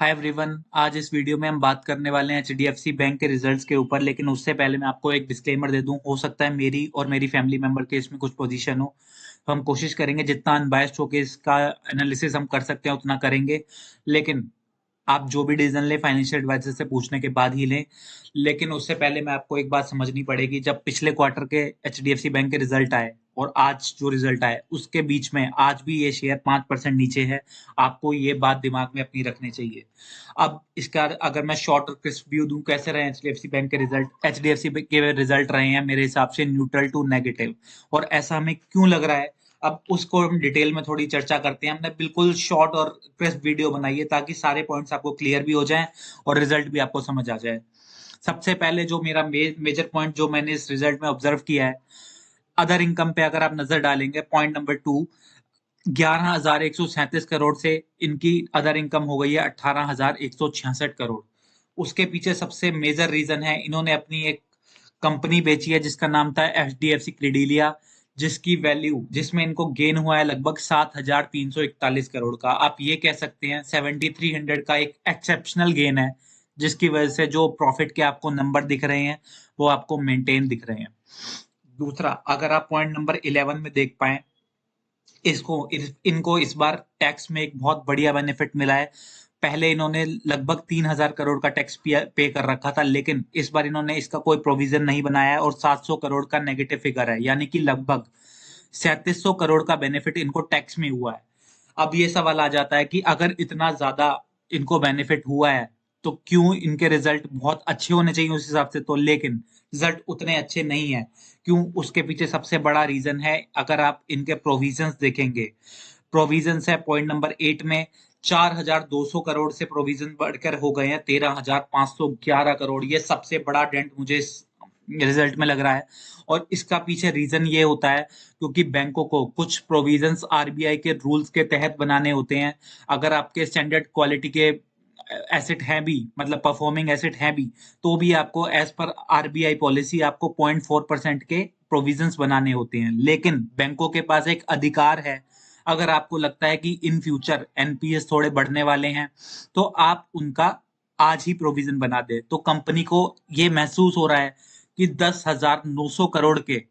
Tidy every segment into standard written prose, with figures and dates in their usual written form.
Hi everyone. आज इस video में हम बात करने वाले हैं एचडीएफसी बैंक के रिजल्ट्स के ऊपर। लेकिन उससे पहले मैं आपको एक डिस्क्लेमर दे दूं, हो सकता है मेरी और मेरी फैमिली मेंबर के इसमें कुछ पोजीशन हो, तो हम कोशिश करेंगे जितना अनबायस्ड होकर इसका एनालिसिस हम कर सकते हैं उतना करेंगे। लेकिन आप जो भी डिसीजन लें फाइनेंशियल एडवाइजर से पूछने के बाद ही लें। लेकिन उससे पहले मैं आपको एक बात समझनी पड़ेगी, जब पिछले क्वार्टर के एचडीएफसी बैंक के रिजल्ट आए और आज जो रिजल्ट आए उसके बीच में आज भी ये शेयर 5% नीचे है। आपको ये बात दिमाग में अपनी रखनी चाहिए। अब इसका अगर मैं शॉर्ट और क्रिस्प व्यू दूं, कैसे रहे एचडीएफसी बैंक के रिजल्ट। एचडीएफसी के रिजल्ट रहे हैं मेरे हिसाब से न्यूट्रल टू नेगेटिव। और ऐसा हमें क्यों लग रहा है, अब उसको हम डिटेल में थोड़ी चर्चा करते हैं। हमने बिल्कुल शॉर्ट और क्रिस्प वीडियो बनाई है ताकि सारे पॉइंट्स आपको क्लियर भी हो जाएं और रिजल्ट भी आपको समझ आ जाए। सबसे पहले जो मेरा मेजर पॉइंट जो मैंने इस रिजल्ट में ऑब्जर्व किया है, अदर इनकम पे अगर आप नजर डालेंगे, पॉइंट नंबर 2, 11,137 करोड़ से इनकी अदर इनकम हो गई है 18,166 करोड़। उसके पीछे सबसे मेजर रीजन है, इन्होंने अपनी एक कंपनी बेची है जिसका नाम था एच डी एफ सी क्रेडिलिया, जिसकी वैल्यू जिसमें इनको गेन हुआ है लगभग 7,341 करोड़ का। आप ये कह सकते हैं 7,300 का एक एक्सेप्शनल गेन है, जिसकी वजह से जो प्रॉफिट के आपको नंबर दिख रहे हैं वो आपको मेंटेन दिख रहे हैं। दूसरा, अगर आप पॉइंट नंबर 11 में देख पाए, इनको इस बार टैक्स में एक बहुत बढ़िया बेनिफिट मिला है। पहले इन्होंने लगभग 3,000 करोड़ का टैक्स पे कर रखा था, लेकिन इस बार इन्होंने इसका कोई प्रोविजन नहीं बनाया है और 700 करोड़ का नेगेटिव फिगर है, यानी कि लगभग 3700 करोड़ का बेनिफिट इनको टैक्स में हुआ है। अब ये सवाल आ जाता है कि अगर इतना ज्यादा इनको बेनिफिट हुआ है तो क्यों इनके रिजल्ट बहुत अच्छे होने चाहिए उस हिसाब से, तो लेकिन रिजल्ट उतने अच्छे नहीं है। क्यों? उसके पीछे सबसे बड़ा रीजन है, अगर आप इनके प्रोविजंस देखेंगे, प्रोविजंस है पॉइंट नंबर 8 में, 4,200 करोड़ से प्रोविजन बढ़कर हो गए हैं 13,511 करोड़। ये सबसे बड़ा डेंट मुझे इस रिजल्ट में लग रहा है। और इसका पीछे रीजन ये होता है क्योंकि बैंकों को कुछ प्रोविजंस आरबीआई के रूल्स के तहत बनाने होते हैं। अगर आपके स्टैंडर्ड क्वालिटी के एसेट हैं भी, मतलब परफॉर्मिंग एसेट हैं भी, तो भी आपको एज पर आरबीआई पॉलिसी आपको 0.4% के प्रोविजंस बनाने होते हैं। लेकिन बैंकों के पास एक अधिकार है, अगर आपको लगता है कि इन फ्यूचर एनपीएस थोड़े बढ़ने वाले हैं तो आप उनका आज ही प्रोविजन बना दे। तो कंपनी को ये महसूस हो रहा है कि 10,900 करोड़ के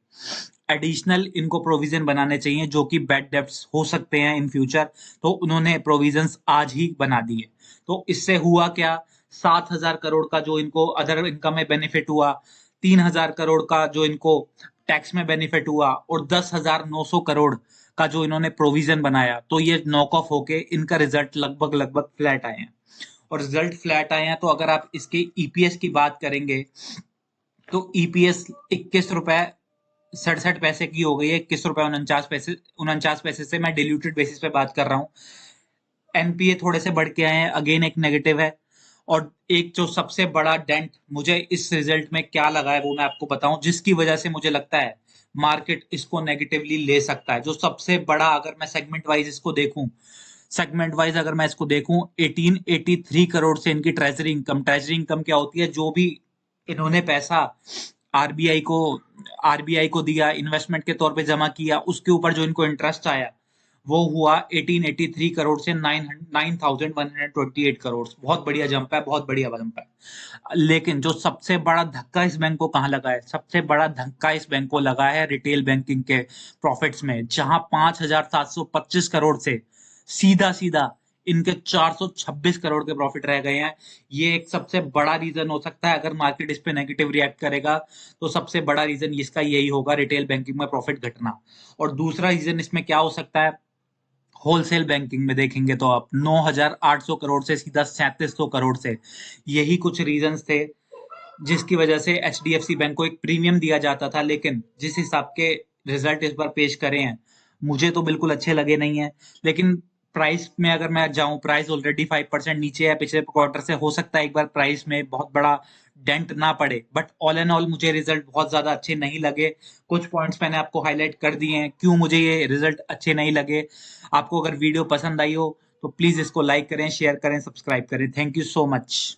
एडिशनल इनको प्रोविजन बनाने चाहिए जो कि बैड डेब्ट्स हो सकते हैं इन फ्यूचर। तो उन्होंने प्रोविजंस आज ही बना दिए। तो इससे हुआ क्या, 7,000 करोड़ का जो इनको अदर इनकम में बेनिफिट हुआ, 3,000 करोड़ का जो इनको टैक्स में बेनिफिट हुआ, और 10,900 करोड़ का जो इन्होंने प्रोविजन बनाया, तो ये नॉक ऑफ होके इनका रिजल्ट लगभग लगभग फ्लैट आए हैं। और रिजल्ट फ्लैट आए हैं तो अगर आप इसके ईपीएस की बात करेंगे तो ईपीएस 21 रुपए 67 पैसे की हो गई है। 21 रुपए 49 पैसे से मैं डिल्यूटेड बेसिस पे बात कर रहा हूँ। एनपीए थोड़े से बढ़ के आए हैं, अगेन एक नेगेटिव है। और एक जो सबसे बड़ा डेंट मुझे इस रिजल्ट में क्या लगा है वो मैं आपको बताऊं, जिसकी वजह से मुझे लगता है मार्केट इसको नेगेटिवली ले सकता है। जो सबसे बड़ा, अगर मैं सेगमेंट वाइज इसको देखूं, सेगमेंट वाइज अगर मैं इसको देखूं, 1883 करोड़ से इनकी ट्रेजरी इनकम क्या होती है, जो भी इन्होंने पैसा आरबीआई को आरबीआई को दिया, इन्वेस्टमेंट के तौर पे जमा किया, उसके ऊपर जो इनको इंटरेस्ट आया वो हुआ 1883 करोड़ से 9,128 करोड़। बहुत बढ़िया जंप है, बहुत बढ़िया जंप है। लेकिन जो सबसे बड़ा धक्का इस बैंक को कहाँ लगा है, सबसे बड़ा धक्का इस बैंक को लगा है रिटेल बैंकिंग के प्रॉफिट्स में, जहां 5,725 करोड़ से सीधा सीधा इनके 426 करोड़ के प्रॉफिट रह गए हैं। ये एक सबसे बड़ा रीजन हो सकता है, अगर मार्केट इस पे नेगेटिव रिएक्ट करेगा तो सबसे बड़ा रीजन इसका यही होगा, रिटेल बैंकिंग में प्रॉफिट घटना। और दूसरा रीजन इसमें क्या हो सकता है, होलसेल बैंकिंग में देखेंगे तो आप 9,800 करोड़ से सीधा 3,700 करोड़ से, यही कुछ रीजंस थे जिसकी वजह से एचडीएफसी बैंक को एक प्रीमियम दिया जाता था। लेकिन जिस हिसाब के रिजल्ट इस बार पेश करे हैं, मुझे तो बिल्कुल अच्छे लगे नहीं है। लेकिन प्राइस में अगर मैं जाऊं, प्राइस ऑलरेडी 5% नीचे है पिछले क्वार्टर से, हो सकता है एक बार प्राइस में बहुत बड़ा डेंट ना पड़े, बट ऑल एंड ऑल मुझे रिजल्ट बहुत ज्यादा अच्छे नहीं लगे। कुछ पॉइंट्स मैंने आपको हाईलाइट कर दिए हैं क्यों मुझे ये रिजल्ट अच्छे नहीं लगे। आपको अगर वीडियो पसंद आई हो तो प्लीज इसको लाइक करें, शेयर करें, सब्सक्राइब करें। Thank you so much.